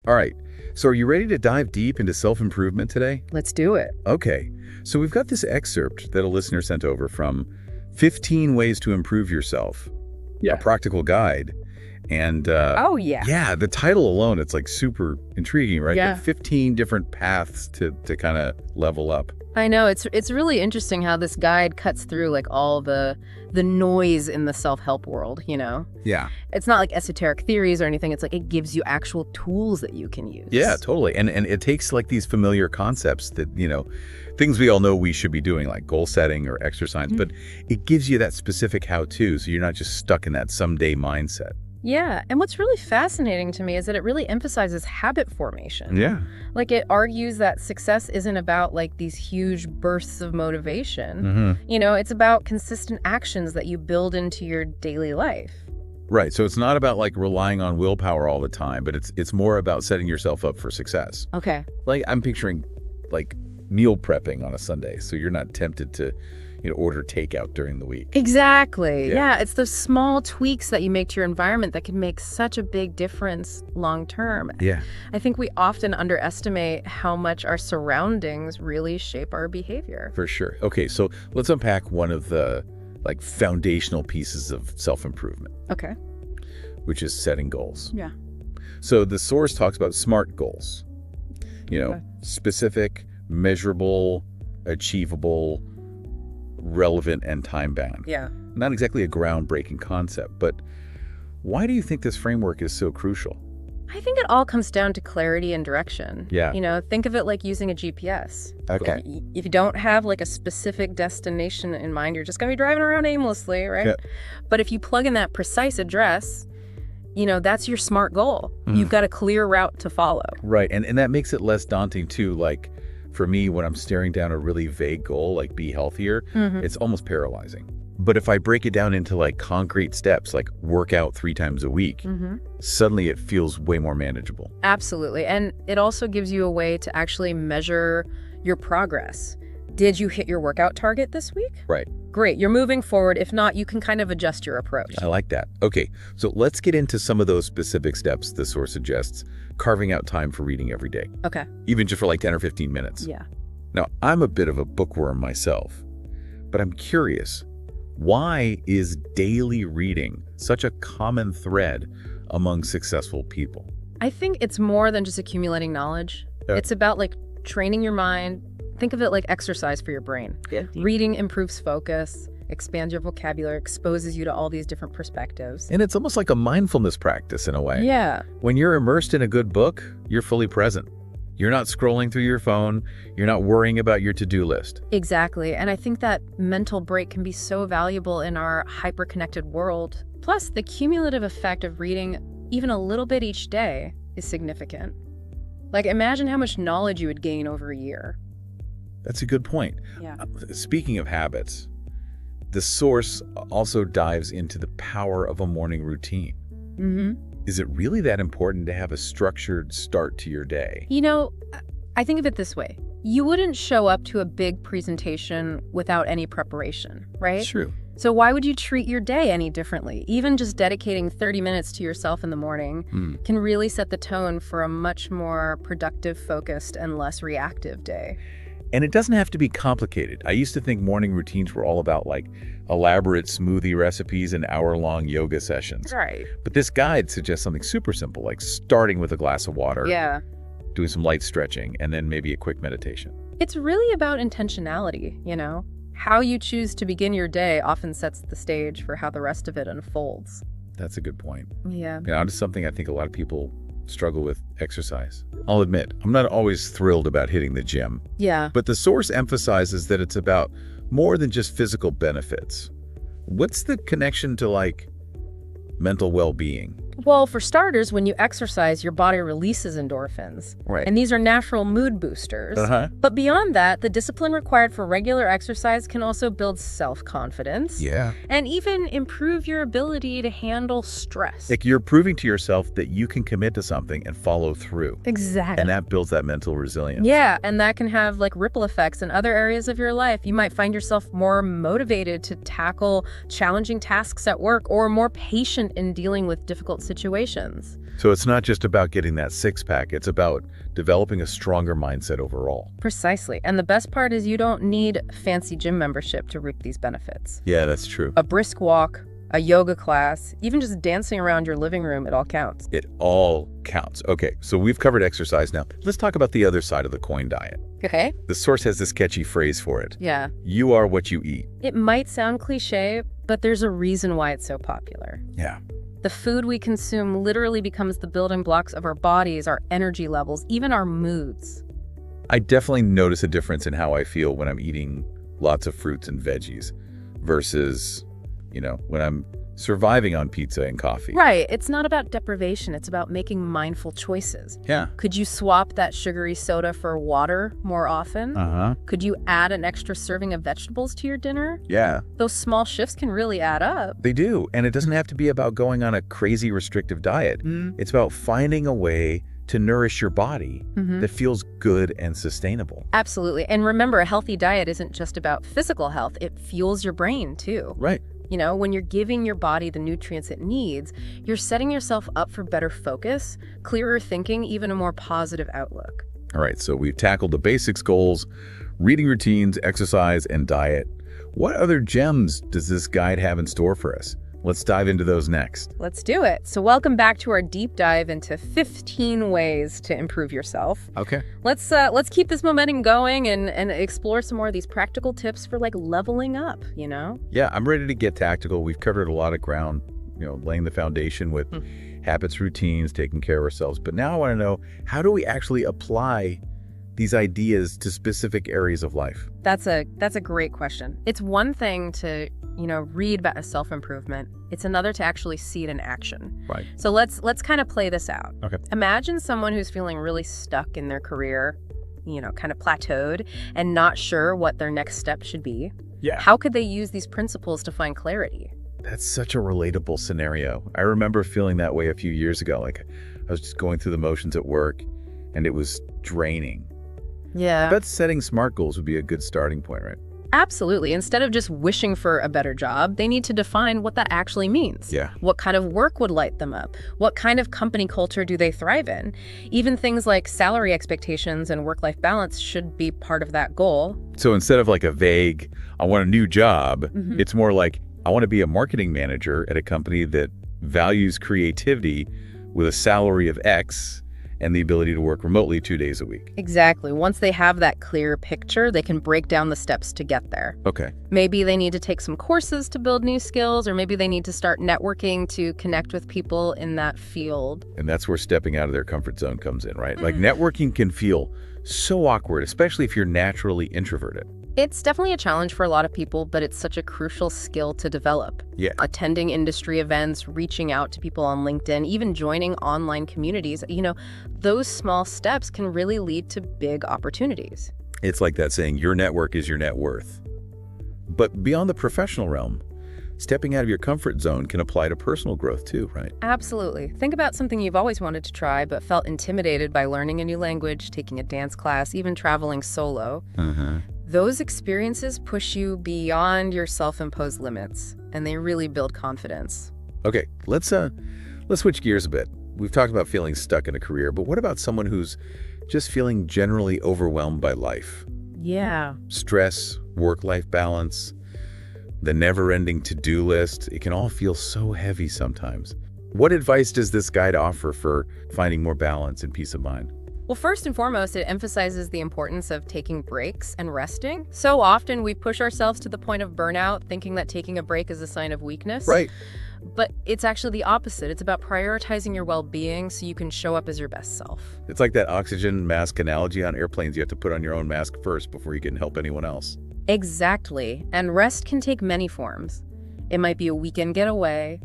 All right. So are you ready to dive deep into self-improvement today? Let's do it. Okay. So we've got this excerpt that a listener sent over from 15 Ways to Improve Yourself, a practical guide. And Oh, yeah. yeah, the title alone, it's like super intriguing, right? Yeah. Like 15 different paths to kind of level up. I know. It's really interesting how this guide cuts through like all the noise in the self-help world, you know? Yeah. It's not like esoteric theories or anything. It's like it gives you actual tools that you can use. Yeah, totally. And it takes like these familiar concepts that, things we all know we should be doing, like goal setting or exercise, but it gives you that specific how-to, so you're not just stuck in that someday mindset. Yeah. And what's really fascinating to me is that it really emphasizes habit formation. Yeah. Like it argues that success isn't about like these huge bursts of motivation. It's about consistent actions that you build into your daily life. Right. So it's not about like relying on willpower all the time, but it's more about setting yourself up for success. Okay. Like I'm picturing like meal prepping on a Sunday, so you're not tempted to order takeout during the week. Exactly. Yeah. It's those small tweaks that you make to your environment that can make such a big difference long term. Yeah. I think we often underestimate how much our surroundings really shape our behavior. For sure. Okay, so let's unpack one of the like foundational pieces of self-improvement, Okay. which is setting goals. Yeah. So the source talks about SMART goals. Specific, measurable, achievable, relevant, and time-bound. Yeah. Not exactly a groundbreaking concept, but why do you think this framework is so crucial? I think it all comes down to clarity and direction. Yeah. Think of it like using a GPS. Okay. If you don't have like a specific destination in mind, you're just going to be driving around aimlessly, right? Yeah. But if you plug in that precise address, that's your SMART goal. You've got a clear route to follow. Right, and that makes it less daunting too. Like for me, when I'm staring down a really vague goal, like be healthier, it's almost paralyzing. But if I break it down into like concrete steps, like work out 3 times a week, suddenly it feels way more manageable. Absolutely. And it also gives you a way to actually measure your progress. Did you hit your workout target this week? Right. Great. You're moving forward. If not, you can kind of adjust your approach. I like that. Okay, so let's get into some of those specific steps the source suggests, carving out time for reading every day, Okay. even just for like 10 or 15 minutes. Yeah. Now, I'm a bit of a bookworm myself, but I'm curious, why is daily reading such a common thread among successful people? I think it's more than just accumulating knowledge. It's about like training your mind. Think of it like exercise for your brain. Yeah. Reading improves focus, expands your vocabulary, exposes you to all these different perspectives. And it's almost like a mindfulness practice in a way. Yeah. When you're immersed in a good book, you're fully present. You're not scrolling through your phone. You're not worrying about your to-do list. Exactly. And I think that mental break can be so valuable in our hyper-connected world. Plus, the cumulative effect of reading even a little bit each day is significant. Like, imagine how much knowledge you would gain over a year. That's a good point. Yeah. Speaking of habits, the source also dives into the power of a morning routine. Is it really that important to have a structured start to your day? I think of it this way. You wouldn't show up to a big presentation without any preparation, right? True. So why would you treat your day any differently? Even just dedicating 30 minutes to yourself in the morning can really set the tone for a much more productive, focused, and less reactive day. And it doesn't have to be complicated. I used to think morning routines were all about like elaborate smoothie recipes and hour-long yoga sessions. Right. But this guide suggests something super simple, like starting with a glass of water, Yeah. doing some light stretching, and then maybe a quick meditation. It's really about intentionality, How you choose to begin your day often sets the stage for how the rest of it unfolds. That's a good point. Yeah. Now, it's something I think a lot of people struggle with: exercise. I'll admit, I'm not always thrilled about hitting the gym. Yeah. But the source emphasizes that it's about more than just physical benefits. What's the connection to like mental well-being? Well, for starters, when you exercise, your body releases endorphins. Right. And these are natural mood boosters. But beyond that, the discipline required for regular exercise can also build self-confidence. Yeah. And even improve your ability to handle stress. Like you're proving to yourself that you can commit to something and follow through. Exactly. And that builds that mental resilience. Yeah, and that can have like ripple effects in other areas of your life. You might find yourself more motivated to tackle challenging tasks at work or more patient in dealing with difficult situations. So it's not just about getting that six-pack, it's about developing a stronger mindset overall. Precisely. And the best part is you don't need fancy gym membership to reap these benefits. Yeah, that's true. A brisk walk, a yoga class, even just dancing around your living room, it all counts. It all counts. Okay, so we've covered exercise now. Let's talk about the other side of the coin, diet. Okay. The source has this catchy phrase for it. Yeah. You are what you eat. It might sound cliche, but there's a reason why it's so popular. Yeah. The food we consume literally becomes the building blocks of our bodies, our energy levels, even our moods. I definitely notice a difference in how I feel when I'm eating lots of fruits and veggies versus, when I'm surviving on pizza and coffee. Right. It's not about deprivation. It's about making mindful choices. Yeah. Could you swap that sugary soda for water more often? Uh-huh. Could you add an extra serving of vegetables to your dinner? Yeah. Those small shifts can really add up. They do. And it doesn't have to be about going on a crazy restrictive diet. It's about finding a way to nourish your body that feels good and sustainable. Absolutely. And remember, a healthy diet isn't just about physical health. It fuels your brain, too. Right. When you're giving your body the nutrients it needs, you're setting yourself up for better focus, clearer thinking, even a more positive outlook. All right, so we've tackled the basics goals, reading routines, exercise, and diet. What other gems does this guide have in store for us? Let's dive into those next. Let's do it. So welcome back to our deep dive into 15 ways to improve yourself. Okay. Let's keep this momentum going and explore some more of these practical tips for leveling up, Yeah, I'm ready to get tactical. We've covered a lot of ground, laying the foundation with habits, routines, taking care of ourselves. But now I want to know, how do we actually apply these ideas to specific areas of life? That's a great question. It's one thing to read about self-improvement. It's another to actually see it in action. Right. So let's kind of play this out. Okay. Imagine someone who's feeling really stuck in their career, kind of plateaued and not sure what their next step should be. Yeah. How could they use these principles to find clarity? That's such a relatable scenario. I remember feeling that way a few years ago. I was just going through the motions at work and it was draining. Yeah. I bet setting SMART goals would be a good starting point, right? Absolutely. Instead of just wishing for a better job, they need to define what that actually means. Yeah. What kind of work would light them up? What kind of company culture do they thrive in? Even things like salary expectations and work-life balance should be part of that goal. So instead of a vague, I want a new job, it's more like, I want to be a marketing manager at a company that values creativity with a salary of X and the ability to work remotely 2 days a week. Exactly. Once they have that clear picture, they can break down the steps to get there. Okay. Maybe they need to take some courses to build new skills, or maybe they need to start networking to connect with people in that field. And that's where stepping out of their comfort zone comes in, right? Networking can feel so awkward, especially if you're naturally introverted. It's definitely a challenge for a lot of people, but it's such a crucial skill to develop. Yeah. Attending industry events, reaching out to people on LinkedIn, even joining online communities, those small steps can really lead to big opportunities. It's like that saying, your network is your net worth. But beyond the professional realm, stepping out of your comfort zone can apply to personal growth too, right? Absolutely. Think about something you've always wanted to try but felt intimidated by learning a new language, taking a dance class, even traveling solo. Those experiences push you beyond your self-imposed limits, and they really build confidence. Okay, let's switch gears a bit. We've talked about feeling stuck in a career, but what about someone who's just feeling generally overwhelmed by life? Yeah. Stress, work-life balance, the never-ending to-do list, it can all feel so heavy sometimes. What advice does this guide offer for finding more balance and peace of mind? Well, first and foremost, it emphasizes the importance of taking breaks and resting. So often we push ourselves to the point of burnout, thinking that taking a break is a sign of weakness. Right. But it's actually the opposite. It's about prioritizing your well-being so you can show up as your best self. It's like that oxygen mask analogy on airplanes. You have to put on your own mask first before you can help anyone else. Exactly. And rest can take many forms. It might be a weekend getaway,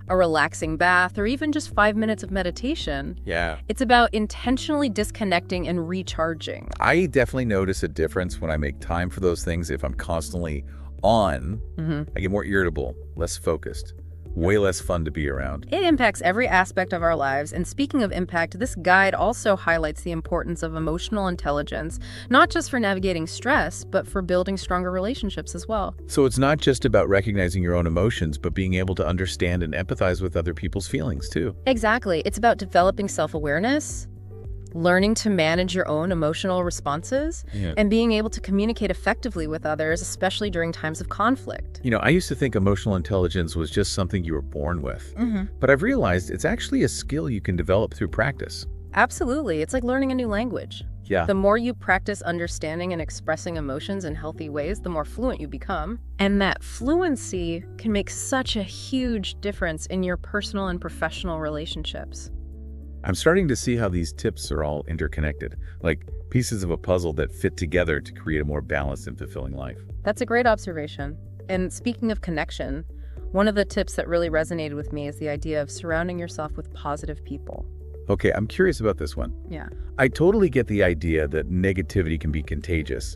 a relaxing bath, or even just 5 minutes of meditation. Yeah. It's about intentionally disconnecting and recharging. I definitely notice a difference when I make time for those things. If I'm constantly on, I get more irritable, less focused. way less fun to be around. It impacts every aspect of our lives, and speaking of impact, this guide also highlights the importance of emotional intelligence, not just for navigating stress, but for building stronger relationships as well. So it's not just about recognizing your own emotions, but being able to understand and empathize with other people's feelings too. Exactly. It's about developing self-awareness, learning to manage your own emotional responses, and being able to communicate effectively with others, especially during times of conflict. You know, I used to think emotional intelligence was just something you were born with, but I've realized it's actually a skill you can develop through practice. Absolutely. It's like learning a new language. Yeah. The more you practice understanding and expressing emotions in healthy ways, the more fluent you become. And that fluency can make such a huge difference in your personal and professional relationships. I'm starting to see how these tips are all interconnected, like pieces of a puzzle that fit together to create a more balanced and fulfilling life. That's a great observation. And speaking of connection, one of the tips that really resonated with me is the idea of surrounding yourself with positive people. Okay, I'm curious about this one. Yeah. I totally get the idea that negativity can be contagious,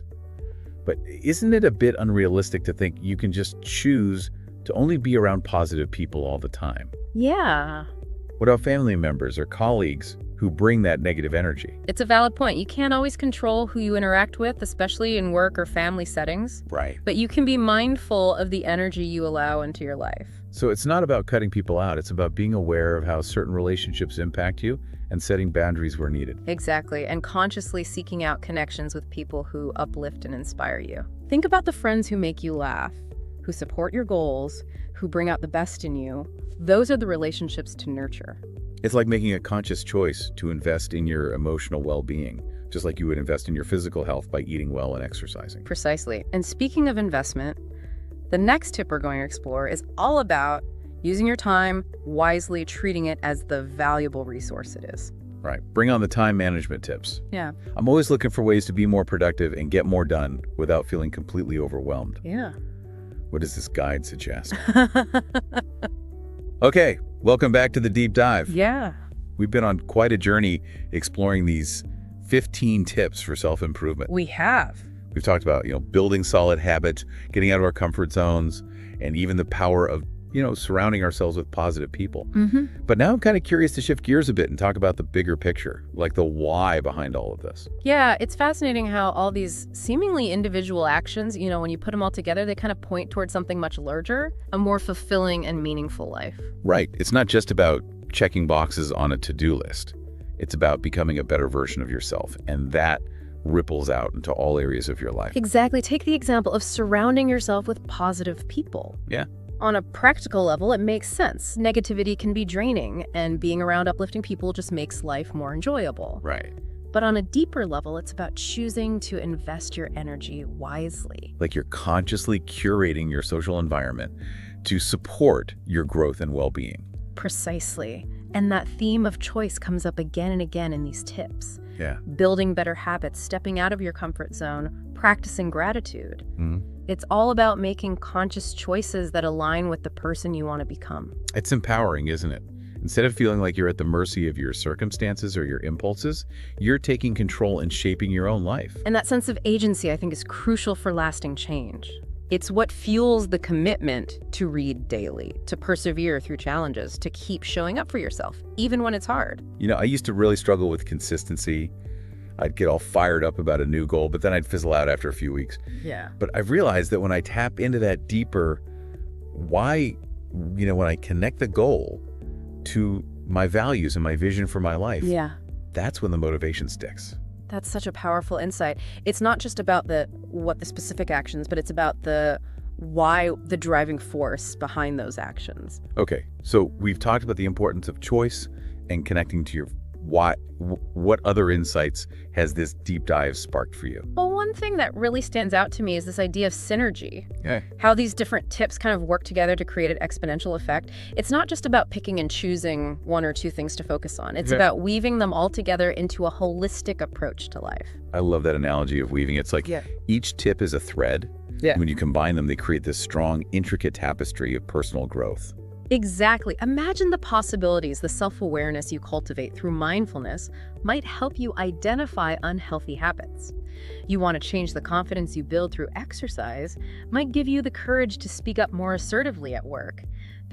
but isn't it a bit unrealistic to think you can just choose to only be around positive people all the time? Yeah. What about family members or colleagues who bring that negative energy? It's a valid point. You can't always control who you interact with, especially in work or family settings. Right. But you can be mindful of the energy you allow into your life. So it's not about cutting people out. It's about being aware of how certain relationships impact you and setting boundaries where needed. Exactly. And consciously seeking out connections with people who uplift and inspire you. Think about the friends who make you laugh, who support your goals, who bring out the best in you. Those are the relationships to nurture. It's like making a conscious choice to invest in your emotional well-being, just like you would invest in your physical health by eating well and exercising. Precisely. And speaking of investment, the next tip we're going to explore is all about using your time wisely, treating it as the valuable resource it is. Right. Bring on the time management tips. Yeah. I'm always looking for ways to be more productive and get more done without feeling completely overwhelmed. Yeah. What does this guide suggest? Okay, welcome back to the deep dive. Yeah. We've been on quite a journey exploring these 15 tips for self-improvement. We have. We've talked about, building solid habits, getting out of our comfort zones, and even the power of, surrounding ourselves with positive people. But now I'm kind of curious to shift gears a bit and talk about the bigger picture, like the why behind all of this. Yeah, it's fascinating how all these seemingly individual actions, when you put them all together, they kind of point towards something much larger, a more fulfilling and meaningful life. Right. It's not just about checking boxes on a to-do list. It's about becoming a better version of yourself, and that ripples out into all areas of your life. Exactly. Take the example of surrounding yourself with positive people. Yeah. On a practical level, it makes sense. Negativity can be draining, and being around uplifting people just makes life more enjoyable. Right. But on a deeper level, it's about choosing to invest your energy wisely. Like you're consciously curating your social environment to support your growth and well-being. Precisely. And that theme of choice comes up again and again in these tips. Yeah. Building better habits, stepping out of your comfort zone, practicing gratitude. Mm-hmm. It's all about making conscious choices that align with the person you want to become. It's empowering, isn't it? Instead of feeling like you're at the mercy of your circumstances or your impulses, you're taking control and shaping your own life. And that sense of agency, I think, is crucial for lasting change. It's what fuels the commitment to read daily, to persevere through challenges, to keep showing up for yourself, even when it's hard. I used to really struggle with consistency. I'd get all fired up about a new goal, but then I'd fizzle out after a few weeks. Yeah. But I've realized that when I tap into that deeper why, when I connect the goal to my values and my vision for my life, that's when the motivation sticks. That's such a powerful insight. It's not just about what the specific actions, but it's about the why, the driving force behind those actions. Okay, so we've talked about the importance of choice and connecting to your why. What other insights has this deep dive sparked for you? Well, one thing that really stands out to me is this idea of synergy. Yeah. How these different tips kind of work together to create an exponential effect. It's not just about picking and choosing one or two things to focus on. It's about weaving them all together into a holistic approach to life. I love that analogy of weaving. It's like each tip is a thread. Yeah. When you combine them, they create this strong, intricate tapestry of personal growth. Exactly. Imagine the possibilities the self-awareness you cultivate through mindfulness might help you identify unhealthy habits. You want to change the confidence you build through exercise, might give you the courage to speak up more assertively at work.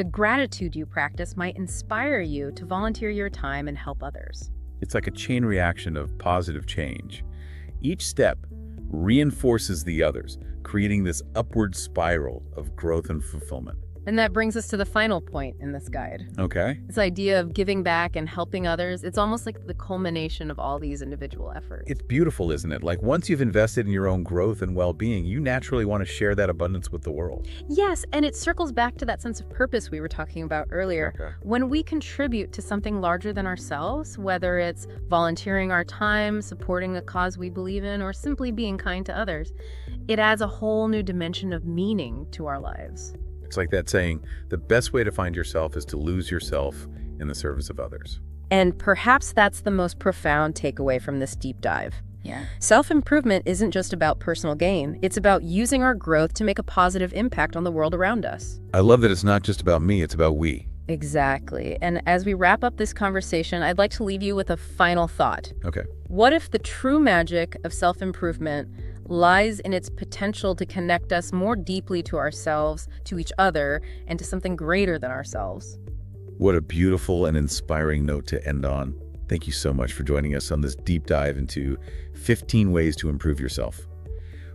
The gratitude you practice might inspire you to volunteer your time and help others. It's like a chain reaction of positive change. Each step reinforces the others, creating this upward spiral of growth and fulfillment. And that brings us to the final point in this guide. Okay. This idea of giving back and helping others, it's almost like the culmination of all these individual efforts. It's beautiful, isn't it? Like once you've invested in your own growth and well-being, you naturally want to share that abundance with the world. Yes, and it circles back to that sense of purpose we were talking about earlier. Okay. When we contribute to something larger than ourselves, whether it's volunteering our time, supporting a cause we believe in, or simply being kind to others, it adds a whole new dimension of meaning to our lives. It's like that saying, the best way to find yourself is to lose yourself in the service of others. And perhaps that's the most profound takeaway from this deep dive. Yeah. Self-improvement isn't just about personal gain. It's about using our growth to make a positive impact on the world around us. I love that it's not just about me, it's about we. Exactly. And as we wrap up this conversation, I'd like to leave you with a final thought. Okay. What if the true magic of self-improvement lies in its potential to connect us more deeply to ourselves, to each other, and to something greater than ourselves? What a beautiful and inspiring note to end on. Thank you so much for joining us on this deep dive into 15 ways to improve yourself.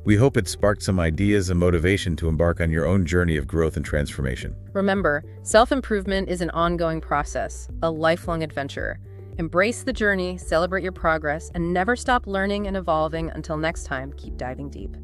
We hope it sparked some ideas and motivation to embark on your own journey of growth and transformation. Remember, self-improvement is an ongoing process, a lifelong adventure. Embrace the journey, celebrate your progress, and never stop learning and evolving. Until next time, keep diving deep.